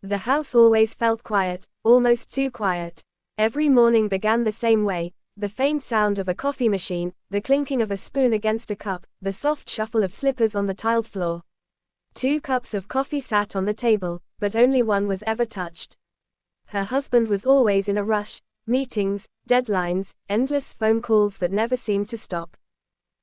The house always felt quiet, almost too quiet. Every morning began the same way, the faint sound of a coffee machine, the clinking of a spoon against a cup, the soft shuffle of slippers on the tiled floor. 2 cups of coffee sat on the table, but only one was ever touched. Her husband was always in a rush, meetings, deadlines, endless phone calls that never seemed to stop.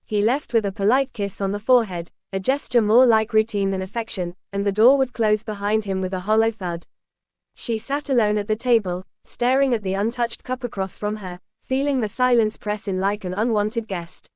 He left with a polite kiss on the forehead, a gesture more like routine than affection, and the door would close behind him with a hollow thud. She sat alone at the table, staring at the untouched cup across from her, feeling the silence press in like an unwanted guest.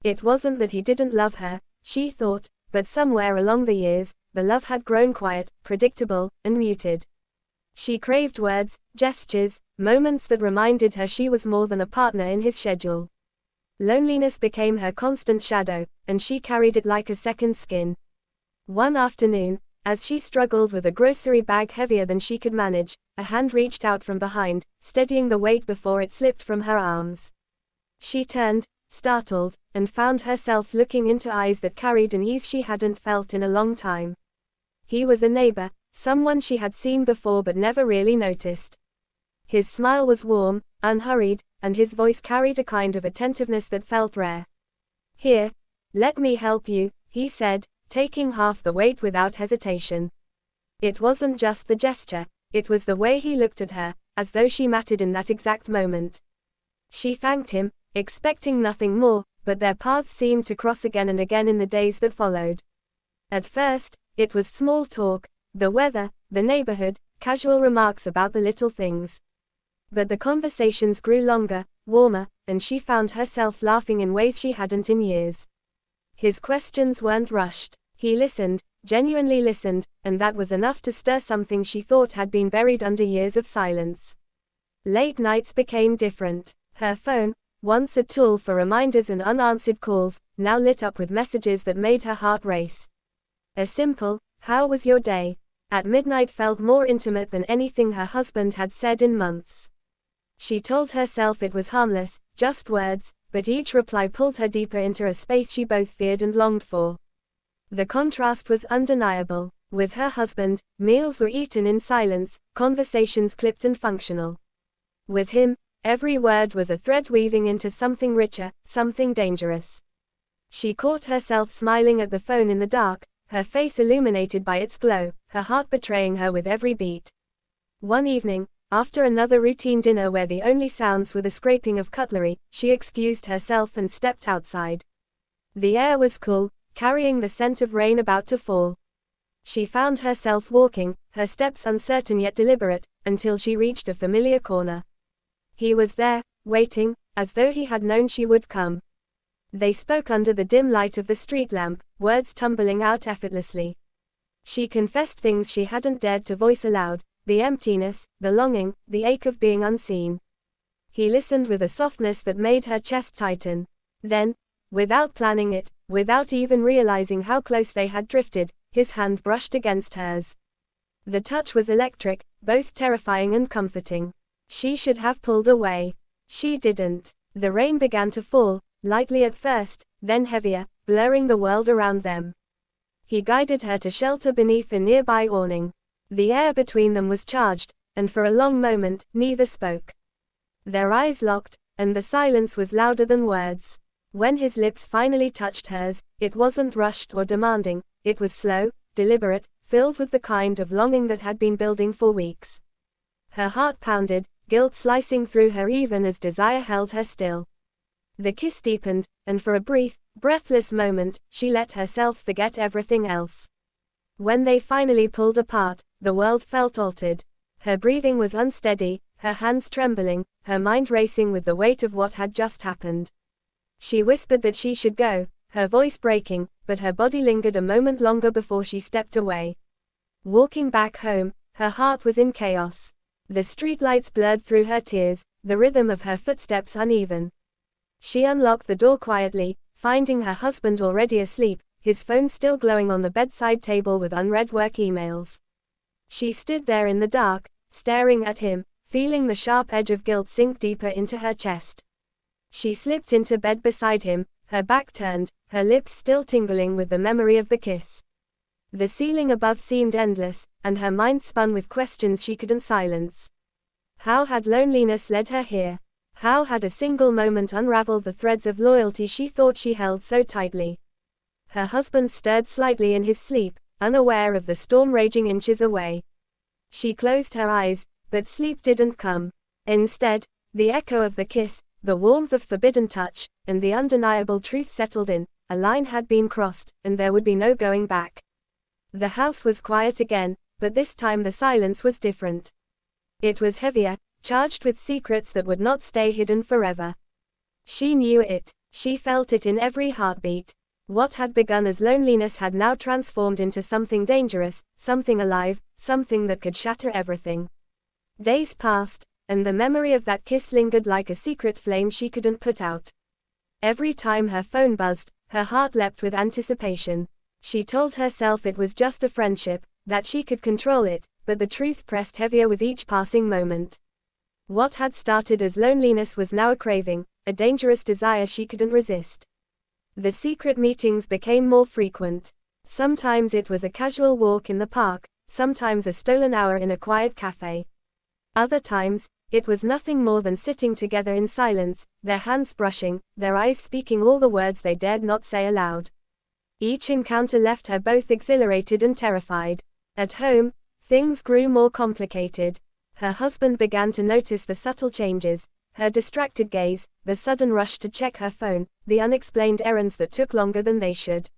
It wasn't that he didn't love her, she thought, but somewhere along the years, the love had grown quiet, predictable, and muted. She craved words, gestures, moments that reminded her she was more than a partner in his schedule. Loneliness became her constant shadow, and she carried it like a second skin. One afternoon, as she struggled with a grocery bag heavier than she could manage, a hand reached out from behind, steadying the weight before it slipped from her arms. She turned, startled, and found herself looking into eyes that carried an ease she hadn't felt in a long time. He was a neighbor, someone she had seen before but never really noticed. His smile was warm, unhurried, and his voice carried a kind of attentiveness that felt rare. "Here, let me help you," he said, taking half the weight without hesitation. It wasn't just the gesture, it was the way he looked at her, as though she mattered in that exact moment. She thanked him, expecting nothing more, but their paths seemed to cross again and again in the days that followed. At first, it was small talk, the weather, the neighborhood, casual remarks about the little things. But the conversations grew longer, warmer, and she found herself laughing in ways she hadn't in years. His questions weren't rushed. He listened, genuinely listened, and that was enough to stir something she thought had been buried under years of silence. Late nights became different. Her phone, once a tool for reminders and unanswered calls, now lit up with messages that made her heart race. A simple, "How was your day?" at midnight felt more intimate than anything her husband had said in months. She told herself it was harmless, just words, but each reply pulled her deeper into a space she both feared and longed for. The contrast was undeniable. With her husband, meals were eaten in silence, conversations clipped and functional. With him, every word was a thread weaving into something richer, something dangerous. She caught herself smiling at the phone in the dark, her face illuminated by its glow, her heart betraying her with every beat. One evening, after another routine dinner where the only sounds were the scraping of cutlery, she excused herself and stepped outside. The air was cool, carrying the scent of rain about to fall. She found herself walking, her steps uncertain yet deliberate, until she reached a familiar corner. He was there, waiting, as though he had known she would come. They spoke under the dim light of the street lamp, words tumbling out effortlessly. She confessed things she hadn't dared to voice aloud, the emptiness, the longing, the ache of being unseen. He listened with a softness that made her chest tighten. Then, without planning it, without even realizing how close they had drifted, his hand brushed against hers. The touch was electric, both terrifying and comforting. She should have pulled away. She didn't. The rain began to fall, lightly at first, then heavier, blurring the world around them. He guided her to shelter beneath a nearby awning. The air between them was charged, and for a long moment, neither spoke. Their eyes locked, and the silence was louder than words. When his lips finally touched hers, it wasn't rushed or demanding, it was slow, deliberate, filled with the kind of longing that had been building for weeks. Her heart pounded, guilt slicing through her even as desire held her still. The kiss deepened, and for a brief, breathless moment, she let herself forget everything else. When they finally pulled apart, the world felt altered. Her breathing was unsteady, her hands trembling, her mind racing with the weight of what had just happened. She whispered that she should go, her voice breaking, but her body lingered a moment longer before she stepped away. Walking back home, her heart was in chaos. The streetlights blurred through her tears, the rhythm of her footsteps uneven. She unlocked the door quietly, finding her husband already asleep, his phone still glowing on the bedside table with unread work emails. She stood there in the dark, staring at him, feeling the sharp edge of guilt sink deeper into her chest. She slipped into bed beside him, her back turned, her lips still tingling with the memory of the kiss. The ceiling above seemed endless, and her mind spun with questions she couldn't silence. How had loneliness led her here? How had a single moment unraveled the threads of loyalty she thought she held so tightly? Her husband stirred slightly in his sleep, unaware of the storm raging inches away. She closed her eyes, but sleep didn't come. Instead, the echo of the kiss, the warmth of forbidden touch, and the undeniable truth settled in. A line had been crossed, and there would be no going back. The house was quiet again, but this time the silence was different. It was heavier, charged with secrets that would not stay hidden forever. She knew it. She felt it in every heartbeat. What had begun as loneliness had now transformed into something dangerous, something alive, something that could shatter everything. Days passed, and the memory of that kiss lingered like a secret flame she couldn't put out. Every time her phone buzzed, her heart leapt with anticipation. She told herself it was just a friendship, that she could control it, but the truth pressed heavier with each passing moment. What had started as loneliness was now a craving, a dangerous desire she couldn't resist. The secret meetings became more frequent. Sometimes it was a casual walk in the park, sometimes a stolen hour in a quiet cafe. Other times, it was nothing more than sitting together in silence, their hands brushing, their eyes speaking all the words they dared not say aloud. Each encounter left her both exhilarated and terrified. At home, things grew more complicated. Her husband began to notice the subtle changes, her distracted gaze, the sudden rush to check her phone, the unexplained errands that took longer than they should.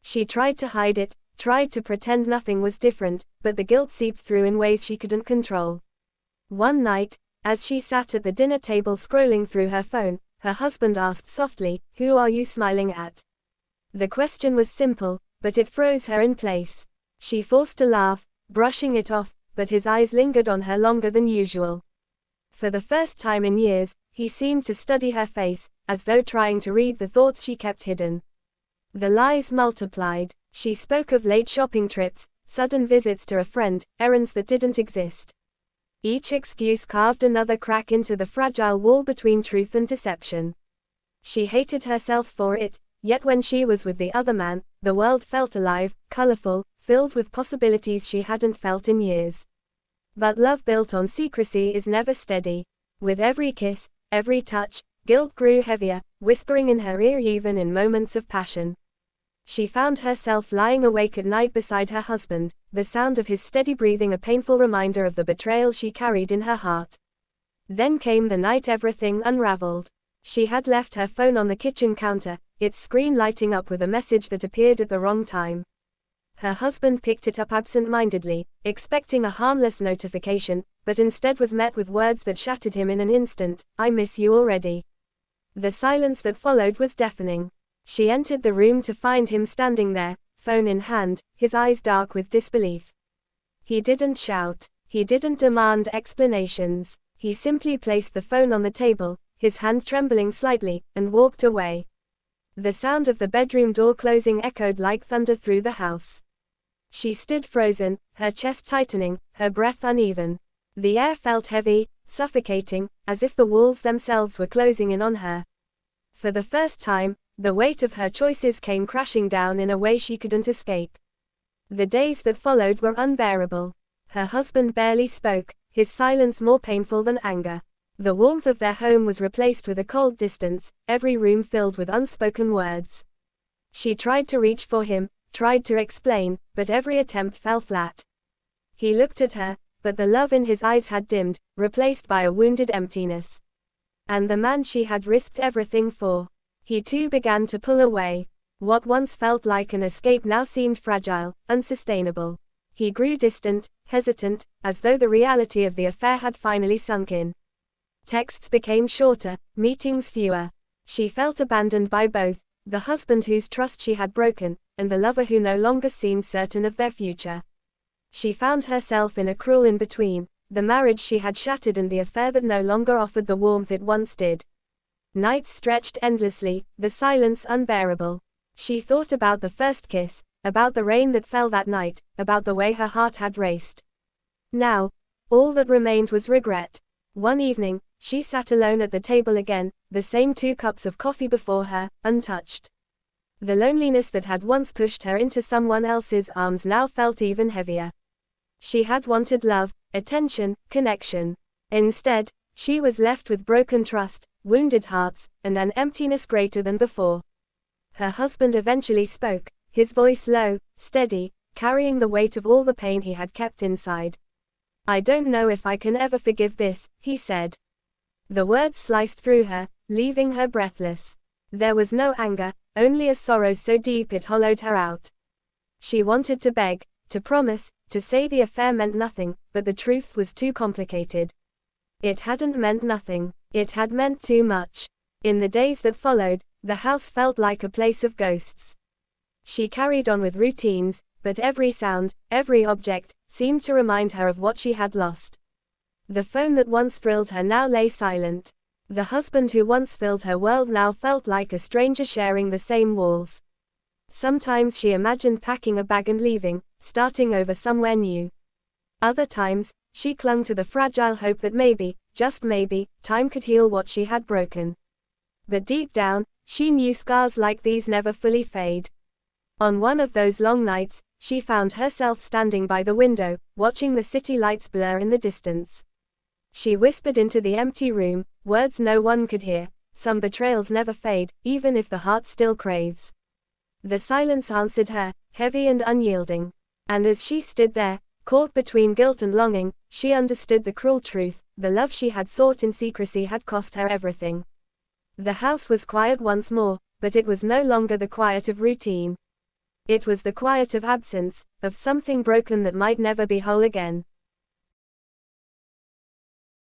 She tried to hide it, tried to pretend nothing was different, but the guilt seeped through in ways she couldn't control. One night, as she sat at the dinner table scrolling through her phone, her husband asked softly, "Who are you smiling at?" The question was simple, but it froze her in place. She forced a laugh, brushing it off, but his eyes lingered on her longer than usual. For the first time in years, he seemed to study her face, as though trying to read the thoughts she kept hidden. The lies multiplied. She spoke of late shopping trips, sudden visits to a friend, errands that didn't exist. Each excuse carved another crack into the fragile wall between truth and deception. She hated herself for it, yet when she was with the other man, the world felt alive, colorful, filled with possibilities she hadn't felt in years. But love built on secrecy is never steady. With every kiss, every touch, guilt grew heavier, whispering in her ear even in moments of passion. She found herself lying awake at night beside her husband, the sound of his steady breathing a painful reminder of the betrayal she carried in her heart. Then came the night everything unraveled. She had left her phone on the kitchen counter, its screen lighting up with a message that appeared at the wrong time. Her husband picked it up absent-mindedly, expecting a harmless notification, but instead was met with words that shattered him in an instant. "I miss you already." The silence that followed was deafening. She entered the room to find him standing there, phone in hand, his eyes dark with disbelief. He didn't shout. He didn't demand explanations. He simply placed the phone on the table, his hand trembling slightly, and walked away. The sound of the bedroom door closing echoed like thunder through the house. She stood frozen, her chest tightening, her breath uneven. The air felt heavy, suffocating, as if the walls themselves were closing in on her. For the first time, the weight of her choices came crashing down in a way she couldn't escape. The days that followed were unbearable. Her husband barely spoke, his silence more painful than anger. The warmth of their home was replaced with a cold distance, every room filled with unspoken words. She tried to reach for him, tried to explain, but every attempt fell flat. He looked at her, but the love in his eyes had dimmed, replaced by a wounded emptiness. And the man she had risked everything for. He too began to pull away. What once felt like an escape now seemed fragile, unsustainable. He grew distant, hesitant, as though the reality of the affair had finally sunk in. Texts became shorter, meetings fewer. She felt abandoned by both, the husband whose trust she had broken, and the lover who no longer seemed certain of their future. She found herself in a cruel in-between, the marriage she had shattered and the affair that no longer offered the warmth it once did. Nights stretched endlessly, the silence unbearable. She thought about the first kiss, about the rain that fell that night, about the way her heart had raced. Now, all that remained was regret. One evening, she sat alone at the table again, the same 2 cups of coffee before her, untouched. The loneliness that had once pushed her into someone else's arms now felt even heavier. She had wanted love, attention, connection. Instead, she was left with broken trust, wounded hearts, and an emptiness greater than before. Her husband eventually spoke, his voice low, steady, carrying the weight of all the pain he had kept inside. "I don't know if I can ever forgive this," he said. The words sliced through her, leaving her breathless. There was no anger, only a sorrow so deep it hollowed her out. She wanted to beg, to promise, to say the affair meant nothing, but the truth was too complicated. It hadn't meant nothing. It had meant too much. In the days that followed, the house felt like a place of ghosts. She carried on with routines, but every sound, every object, seemed to remind her of what she had lost. The phone that once thrilled her now lay silent. The husband who once filled her world now felt like a stranger sharing the same walls. Sometimes she imagined packing a bag and leaving, starting over somewhere new. Other times, she clung to the fragile hope that maybe, just maybe, time could heal what she had broken. But deep down, she knew scars like these never fully fade. On one of those long nights, she found herself standing by the window, watching the city lights blur in the distance. She whispered into the empty room, words no one could hear. Some betrayals never fade, even if the heart still craves. The silence answered her, heavy and unyielding. And as she stood there, caught between guilt and longing, she understood the cruel truth: the love she had sought in secrecy had cost her everything. The house was quiet once more, but it was no longer the quiet of routine. It was the quiet of absence, of something broken that might never be whole again.